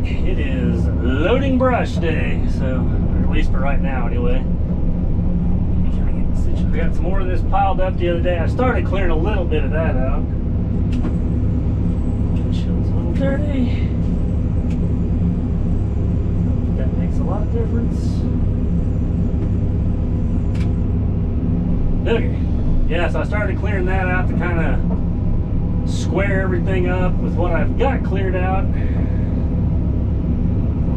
It is loading brush day, so or at least for right now anyway. We got some more of this piled up the other day. I started clearing a little bit of that out. Windshield's a little dirty. That makes a lot of difference. Okay. Yeah, so I started clearing that out to kind of square everything up with what I've got cleared out.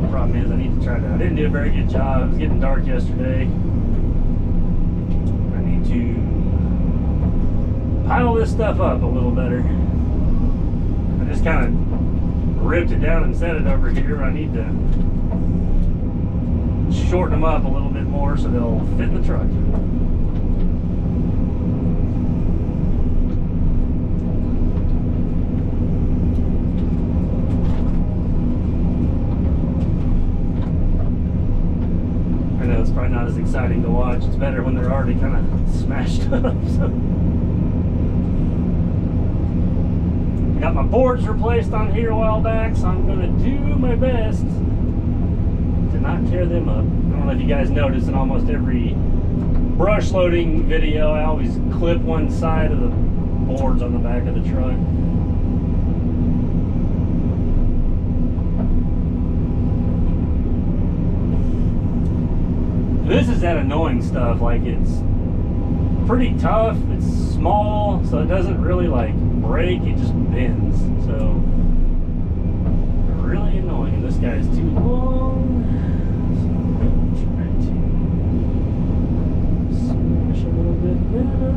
The problem is I need to try to. I didn't do a very good job. It was getting dark yesterday. I need to pile this stuff up a little better. I just kind of ripped it down and set it over here. I need to shorten them up a little bit more so they'll fit in the truck. It's probably not as exciting to watch. It's better when they're already kind of smashed up. So. I got my boards replaced on here a while back, so I'm going to do my best to not tear them up. I don't know if you guys notice in almost every brush loading video, I always clip one side of the boards on the back of the truck. This is that annoying stuff, like it's pretty tough, it's small, so it doesn't really like break, it just bends, so really annoying. And this guy's too long, so I'm going to try to smash a little bit better.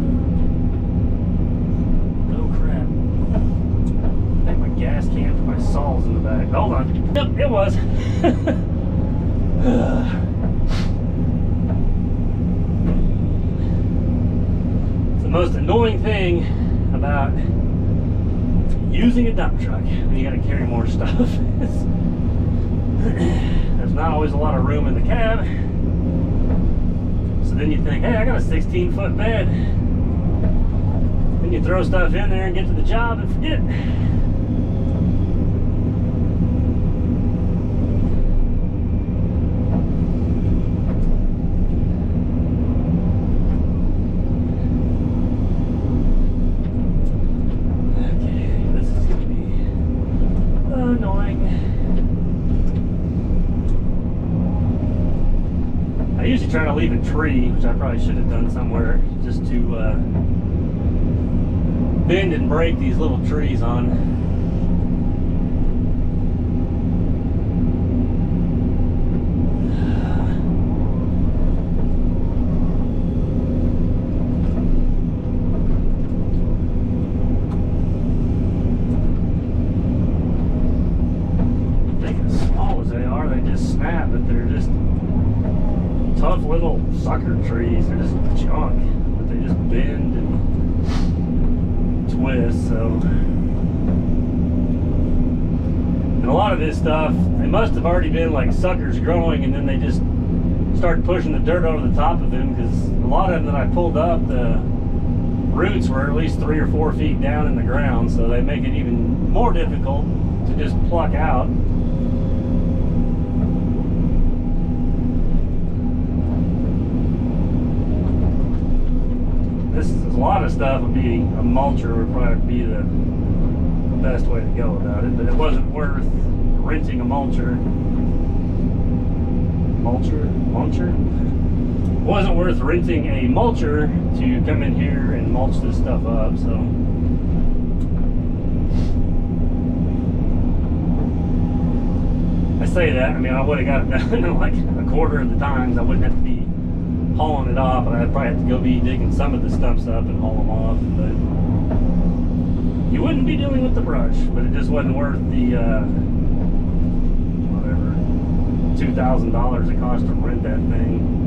Oh crap, I think my gas can for my saw's in the back. Hold on, yep, it was. The most annoying thing about using a dump truck when you got to carry more stuff is there's not always a lot of room in the cab. So then you think, hey, I got a 16-foot bed. Then you throw stuff in there and get to the job and forget. I usually try to leave a tree, which I probably should have done somewhere, just to bend and break these little trees on. Tough little sucker trees. They're just junk, but they just bend and twist. So, and a lot of this stuff, they must have already been like suckers growing, and then they just started pushing the dirt over the top of them, because a lot of them that I pulled up, the roots were at least 3 or 4 feet down in the ground, so they make it even more difficult to just pluck out. A lot of stuff would be, a mulcher would probably be the best way to go about it, but it wasn't worth renting a mulcher. Mulcher? It wasn't worth renting a mulcher to come in here and mulch this stuff up, so. I say that, I mean, I would have got it done in like a quarter of the times. I wouldn't have to be hauling it off, and I'd probably have to go be digging some of the stumps up and haul them off, but you wouldn't be doing with the brush. But it just wasn't worth the whatever $2,000 it cost to rent that thing.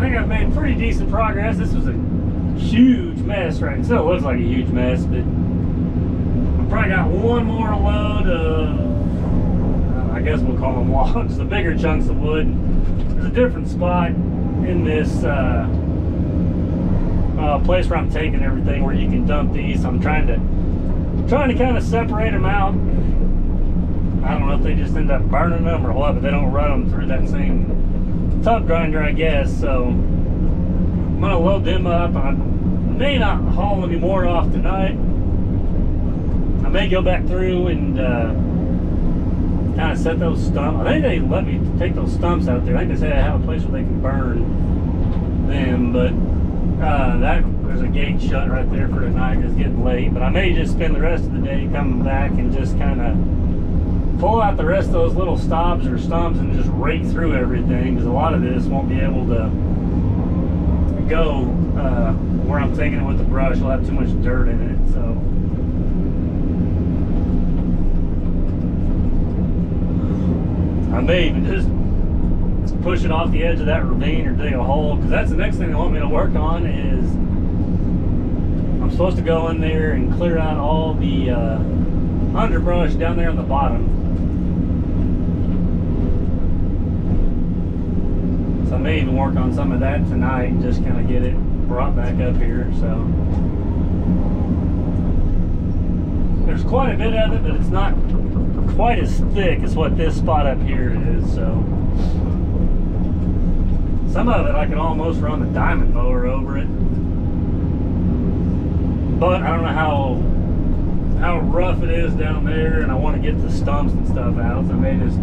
think I've made pretty decent progress. This was a huge mess, right? It still looks like a huge mess, but I've probably got one more load of, I guess we'll call them logs, the bigger chunks of wood. There's a different spot in this place where I'm taking everything where you can dump these. So I'm trying to kind of separate them out. I don't know if they just end up burning them or what, but they don't run them through that same tub grinder, I guess. So I'm gonna load them up. I may not haul any more off tonight. I may go back through and kind of set those stumps. I think they let me take those stumps out there. I think they say I have a place where they can burn them, but there's a gate shut right there for tonight. It's getting late, but I may just spend the rest of the day coming back and just kind of pull out the rest of those little stobs or stumps and just rake through everything, because a lot of this won't be able to go where I'm taking it with the brush. It'll have too much dirt in it. So I may even just push it off the edge of that ravine or dig a hole, because that's the next thing they want me to work on. Is I'm supposed to go in there and clear out all the underbrush down there on the bottom. So I may even work on some of that tonight and just kind of get it brought back up here. So there's quite a bit of it, but it's not quite as thick as what this spot up here is. So some of it I could almost run the diamond mower over it, but I don't know how rough it is down there, and I want to get the stumps and stuff out. So I may just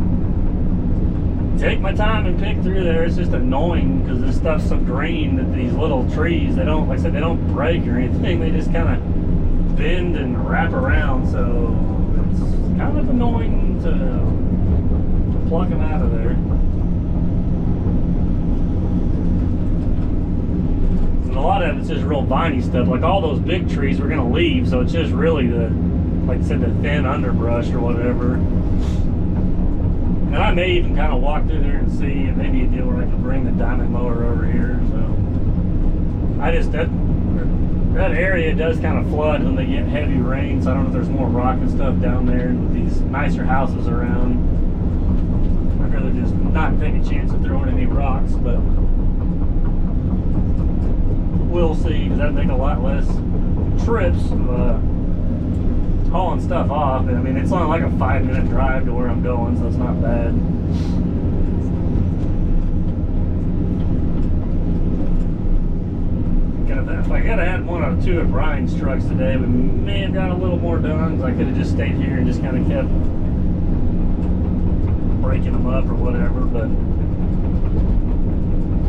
take my time and pick through there. It's just annoying because this stuff's so green that these little trees, they don't, like I said, they don't break or anything. They just kind of bend and wrap around. So it's kind of annoying to pluck them out of there. And a lot of it's just real viney stuff. Like all those big trees we're gonna leave, so it's just really the, like I said, the thin underbrush or whatever. And I may even kind of walk through there and see if maybe a deal where I can bring the diamond mower over here. So I just, that area does kind of flood when they get heavy rain, so I don't know if there's more rock and stuff down there and with these nicer houses around. I'd rather just not take a chance of throwing any rocks, but we'll see, because that'd make a lot less trips hauling stuff off. I mean, it's only like a 5-minute drive to where I'm going, so it's not bad. If I could have had one or two of Brian's trucks today, we may have got a little more done, because I could have just stayed here and just kind of kept breaking them up or whatever, but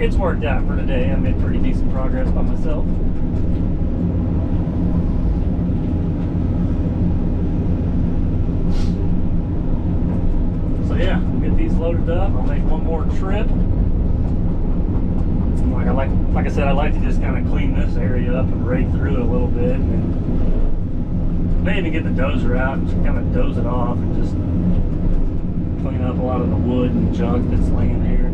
it's worked out for today. I made pretty decent progress by myself. So yeah, we'll get these loaded up. I'll make one more trip. Like I said, I like to just kind of clean this area up and rake through it a little bit, and then maybe get the dozer out and just kind of doze it off and just clean up a lot of the wood and junk that's laying here.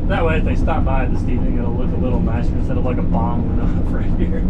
That way, if they stop by this evening, it'll look a little nicer instead of like a bomb went off right here.